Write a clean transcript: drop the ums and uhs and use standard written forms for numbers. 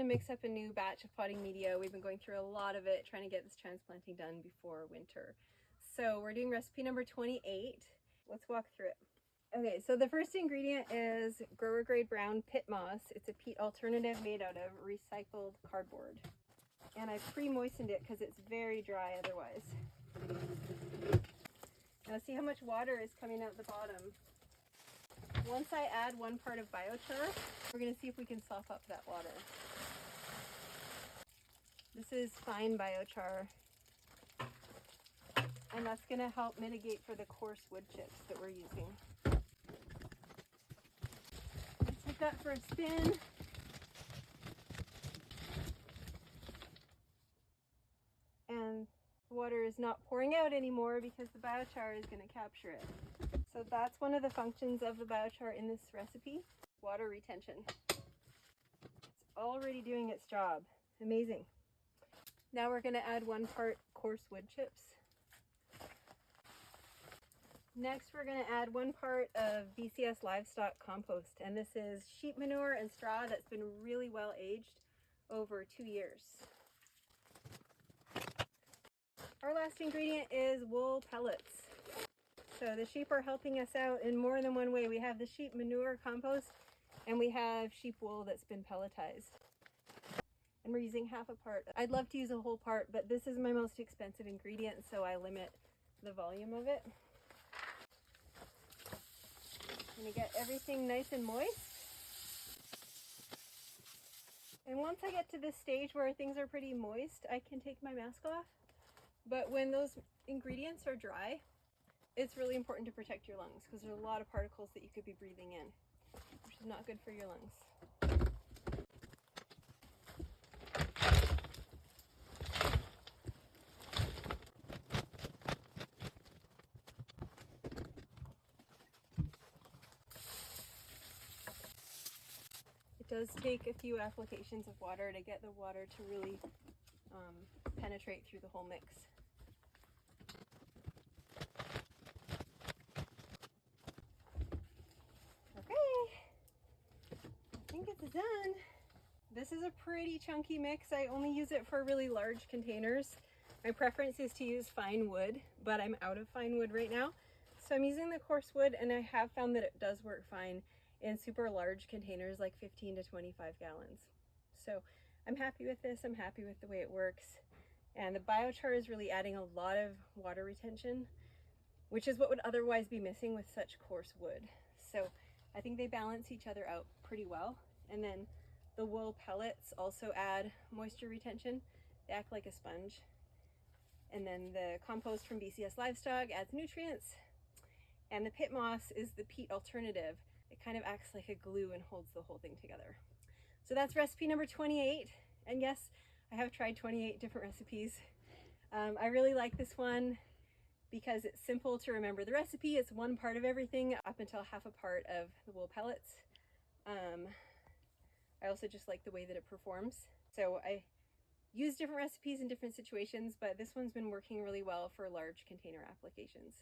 mix up a new batch of potting media. We've been going through a lot of it, trying to get this transplanting done before winter. So we're doing recipe number 28. Let's walk through it. Okay, so the first ingredient is grower grade brown pit moss. It's a peat alternative made out of recycled cardboard. And I pre-moistened it because it's very dry otherwise. Now see how much water is coming out the bottom. Once I add 1 part of biochar, we're going to see if we can soften up that water. This is fine biochar, and that's going to help mitigate for the coarse wood chips that we're using. Let's take that for a spin. And the water is not pouring out anymore because the biochar is going to capture it. So that's one of the functions of the biochar in this recipe, water retention. It's already doing its job. Amazing. Now we're going to add 1 part coarse wood chips. Next we're going to add 1 part of BCS livestock compost, and this is sheep manure and straw that's been really well aged over 2 years. Our last ingredient is wool pellets. So the sheep are helping us out in more than one way. We have the sheep manure compost, and we have sheep wool that's been pelletized. And we're using half a part. I'd love to use a whole part, but this is my most expensive ingredient, so I limit the volume of it. I'm going to get everything nice and moist. And once I get to this stage where things are pretty moist, I can take my mask off. But when those ingredients are dry, it's really important to protect your lungs because there's a lot of particles that you could be breathing in, which is not good for your lungs. It does take a few applications of water to get the water to really penetrate through the whole mix. I think it's done. This is a pretty chunky mix. I only use it for really large containers. My preference is to use fine wood, but I'm out of fine wood right now. So I'm using the coarse wood, and I have found that it does work fine in super large containers like 15 to 25 gallons. So I'm happy with this. I'm happy with the way it works. And the biochar is really adding a lot of water retention, which is what would otherwise be missing with such coarse wood. So I think they balance each other out pretty well. And then the wool pellets also add moisture retention. They act like a sponge. And then the compost from BCS livestock adds nutrients. And the pit moss is the peat alternative. It kind of acts like a glue and holds the whole thing together. So that's recipe number 28. And yes, I have tried 28 different recipes. I really like this one because it's simple to remember the recipe. It's 1 part of everything up until half a part of the wool pellets. I also just like the way that it performs. So I use different recipes in different situations, but this one's been working really well for large container applications.